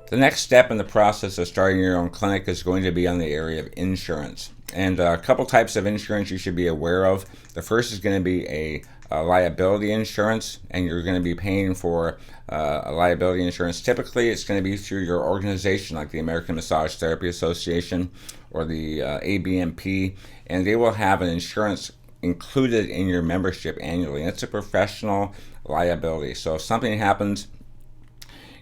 The next step in the process of starting your own clinic is going to be on the area of insurance. And a couple types of insurance you should be aware of. The first is going to be a liability insurance, and you're going to be paying for a liability insurance. Typically, it's going to be through your organization, like the American Massage Therapy Association or the ABMP, and they will have an insurance included in your membership annually. And it's a professional liability. So if something happens,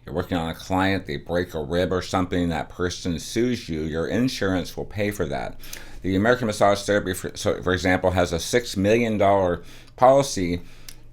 you're working on a client, they break a rib or something, that person sues you, your insurance will pay for that. The American Massage Therapy, for example, has a $6 million policy,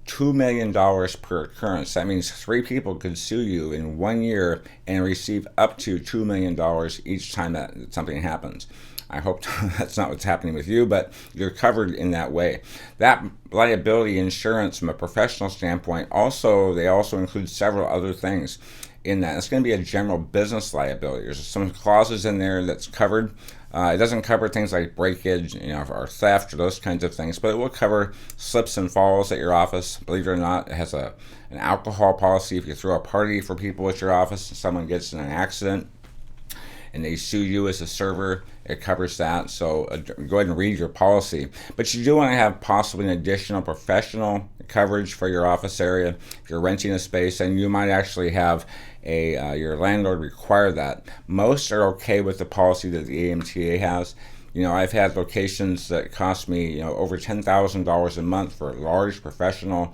$2 million per occurrence. That means 3 people could sue you in 1 year and receive up to $2 million each time that something happens. I hope that's not what's happening with you, but you're covered in that way. That liability insurance, from a professional standpoint, they also include several other things in that. It's going to be a general business liability. There's some clauses in there that's covered. It doesn't cover things like breakage, or theft or those kinds of things, but it will cover slips and falls at your office. Believe it or not, it has an alcohol policy. If you throw a party for people at your office and someone gets in an accident and they sue you as a server, it covers that. So go ahead and read your policy. But you do want to have possibly an additional professional coverage for your office area. If you're renting a space, and you might actually have your landlord require that. Most are okay with the policy that the AMTA has. I've had locations that cost me, over $10,000 a month for large professional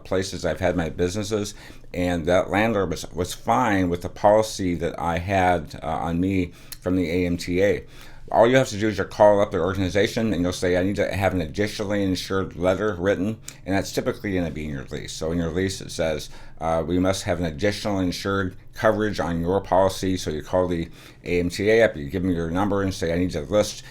places I've had my businesses, and that landlord was fine with the policy that I had on me from the AMTA. All you have to do is call up their organization and you'll say, I need to have an additionally insured letter written, and that's typically going to be in your lease. So in your lease it says, we must have an additional insured coverage on your policy. So you call the AMTA up, you give them your number and say, I need to list,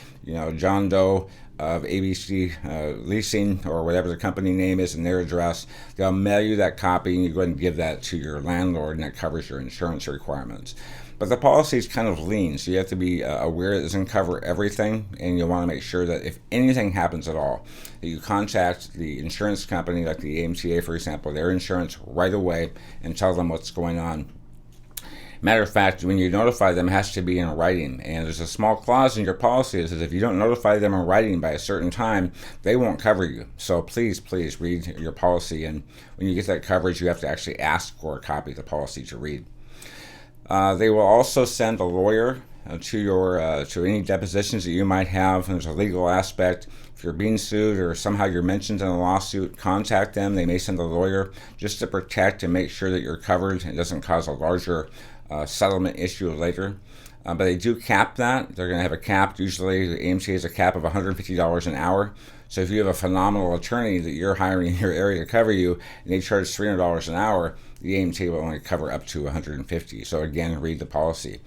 John Doe of ABC Leasing, or whatever the company name is, and their address. They'll mail you that copy, and you go ahead and give that to your landlord, and that covers your insurance requirements. But the policy is kind of lean, so you have to be aware it doesn't cover everything, and you'll want to make sure that if anything happens at all, that you contact the insurance company, like the AMTA, for example, their insurance, right away, and tell them what's going on. Matter of fact, when you notify them, it has to be in writing, and there's a small clause in your policy that says if you don't notify them in writing by a certain time, they won't cover you. So please read your policy, and when you get that coverage, you have to actually ask for a copy of the policy to read. They will also send a lawyer to any depositions that you might have. And there's a legal aspect. If you're being sued or somehow you're mentioned in a lawsuit, contact them. They may send a lawyer just to protect and make sure that you're covered and doesn't cause a larger settlement issue later. But they do cap that. They're going to have a cap. Usually the AMC has a cap of $150 an hour. So if you have a phenomenal attorney that you're hiring in your area to cover you, and they charge $300 an hour, the AMTA will only cover up to $150. So again, read the policy.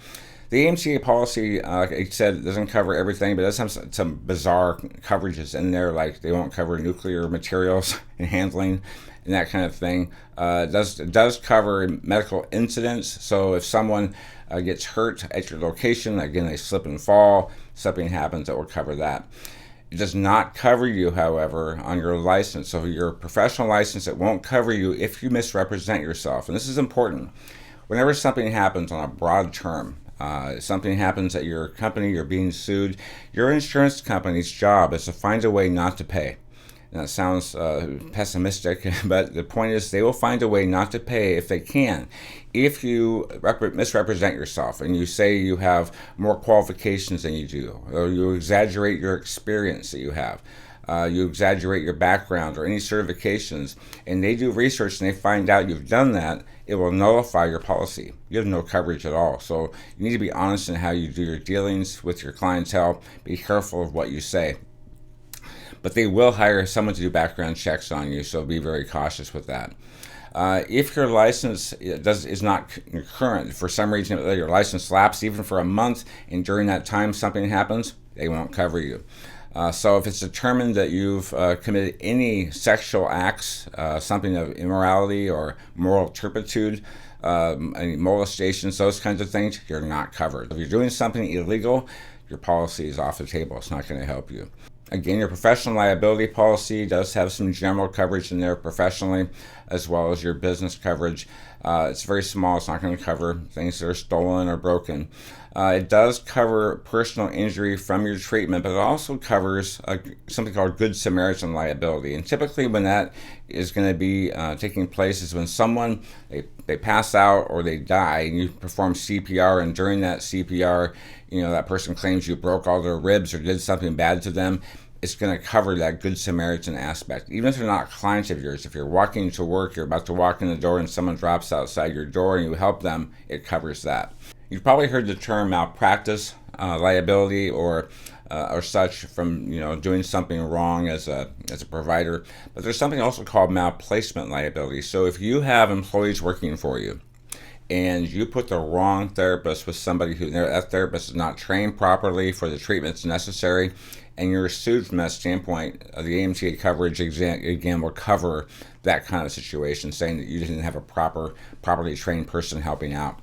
The AMTA policy, like I said, doesn't cover everything, but it does have some bizarre coverages in there, like they won't cover nuclear materials and handling and that kind of thing. It does cover medical incidents. So if someone gets hurt at your location, again, they slip and fall, something happens, that will cover that. It does not cover you, however, on your license. So your professional license, it won't cover you if you misrepresent yourself. And this is important. Whenever something happens on a broad term, something happens at your company, you're being sued, your insurance company's job is to find a way not to pay. And that sounds pessimistic, but the point is they will find a way not to pay if they can. If you misrepresent yourself and you say you have more qualifications than you do, or you exaggerate your experience that you have, you exaggerate your background or any certifications, and they do research and they find out you've done that, it will nullify your policy. You have no coverage at all. So you need to be honest in how you do your dealings with your clientele. Be careful of what you say. But they will hire someone to do background checks on you, so be very cautious with that. If your license is not current, for some reason your license lapsed even for a month, and during that time something happens, they won't cover you. So if it's determined that you've committed any sexual acts, something of immorality or moral turpitude, any molestations, those kinds of things, you're not covered. If you're doing something illegal, your policy is off the table. It's not going to help you. Again, your professional liability policy does have some general coverage in there professionally, as well as your business coverage. It's very small. It's not going to cover things that are stolen or broken. It does cover personal injury from your treatment, but it also covers something called Good Samaritan liability. And typically when that is going to be taking place is when someone, they pass out or they die, and you perform CPR, and during that CPR, that person claims you broke all their ribs or did something bad to them. It's going to cover that Good Samaritan aspect. Even if they're not clients of yours, if you're walking to work, you're about to walk in the door and someone drops outside your door and you help them, it covers that. You've probably heard the term malpractice liability or such from doing something wrong as a provider. But there's something also called malplacement liability. So if you have employees working for you and you put the wrong therapist with somebody who that therapist is not trained properly for the treatments necessary, and you're sued from that standpoint, the AMTA coverage again will cover that kind of situation, saying that you didn't have a properly trained person helping out.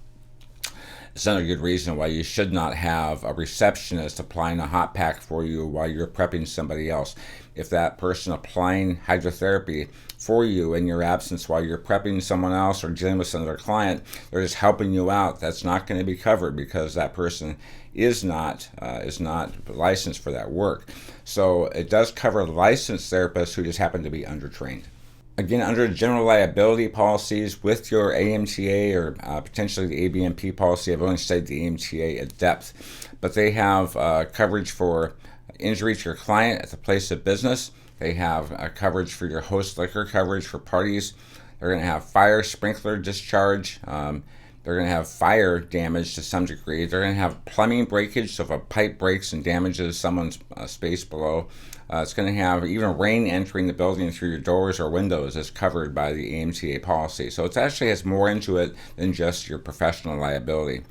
It's another good reason why you should not have a receptionist applying a hot pack for you while you're prepping somebody else. If that person applying hydrotherapy for you in your absence while you're prepping someone else or dealing with another client, they're just helping you out, that's not going to be covered because that person is not licensed for that work. So it does cover licensed therapists who just happen to be undertrained. Again, under general liability policies with your AMTA or potentially the ABMP policy, I've only studied the AMTA at depth, but they have coverage for injury to your client at the place of business. They have coverage for your host liquor coverage for parties. They're going to have fire sprinkler discharge. They're going to have fire damage to some degree. They're going to have plumbing breakage, so if a pipe breaks and damages someone's space below. It's going to have even rain entering the building through your doors or windows is covered by the AMTA policy. So it actually has more into it than just your professional liability.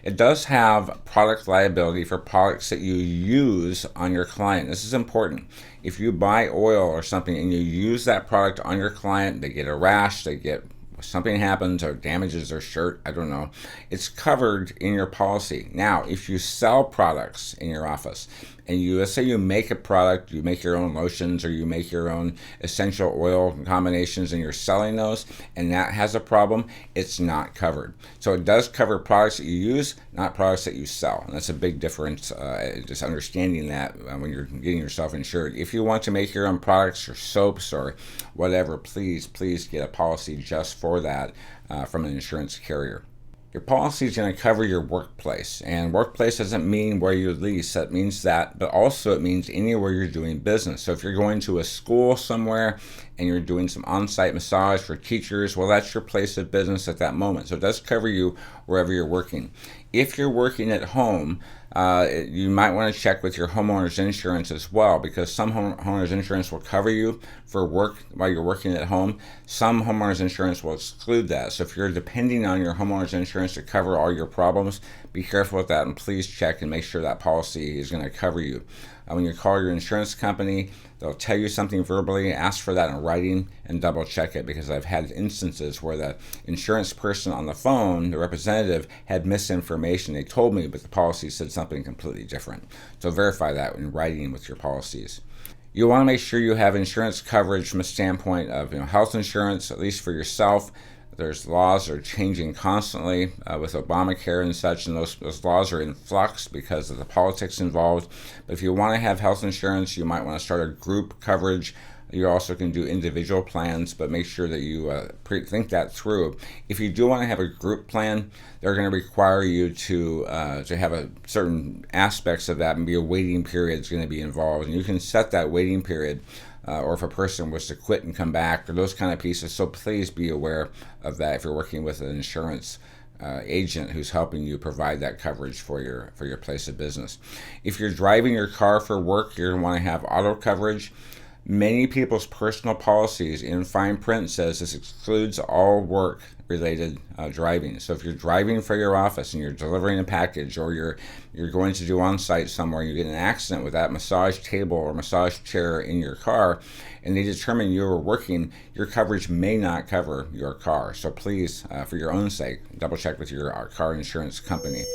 It does have product liability for products that you use on your client. This is important. If you buy oil or something and you use that product on your client, they get a rash, something happens or damages their shirt, I don't know, it's covered in your policy. Now, if you sell products in your office and let's say you make a product, you make your own lotions or you make your own essential oil combinations and you're selling those and that has a problem, it's not covered. So it does cover products that you use, not products that you sell. And that's a big difference, just understanding that when you're getting yourself insured. If you want to make your own products or soaps or whatever, please get a policy just for that from an insurance carrier. Your policy is going to cover your workplace, and workplace doesn't mean where you lease. That means that, but also it means anywhere you're doing business. So if you're going to a school somewhere and you're doing some on-site massage for teachers, well, that's your place of business at that moment. So it does cover you wherever you're working. If you're working at home, you might want to check with your homeowner's insurance as well, because some homeowner's insurance will cover you for work while you're working at home. Some homeowner's insurance will exclude that. So if you're depending on your homeowner's insurance to cover all your problems, be careful with that and please check and make sure that policy is going to cover you. When you call your insurance company, they'll tell you something verbally, ask for that in writing, and double check it, because I've had instances where the insurance person on the phone, the representative, had misinformation. They told me, but the policy said something completely different. So verify that in writing with your policies. You want to make sure you have insurance coverage from a standpoint of health insurance, at least for yourself. There's laws that are changing constantly with Obamacare and such, and those laws are in flux because of the politics involved. But if you want to have health insurance, you might want to start a group coverage. You also can do individual plans, but make sure that you think that through. If you do want to have a group plan, they're going to require you to have certain aspects of that, and be a waiting period is going to be involved. And you can set that waiting period, or if a person was to quit and come back, or those kind of pieces. So please be aware of that if you're working with an insurance agent who's helping you provide that coverage for your place of business. If you're driving your car for work, you're going to want to have auto coverage. Many people's personal policies in fine print says this excludes all work-related driving. So if you're driving for your office and you're delivering a package, or you're going to do on-site somewhere, and you get in an accident with that massage table or massage chair in your car, and they determine you were working, your coverage may not cover your car. So please, for your own sake, double check with your car insurance company.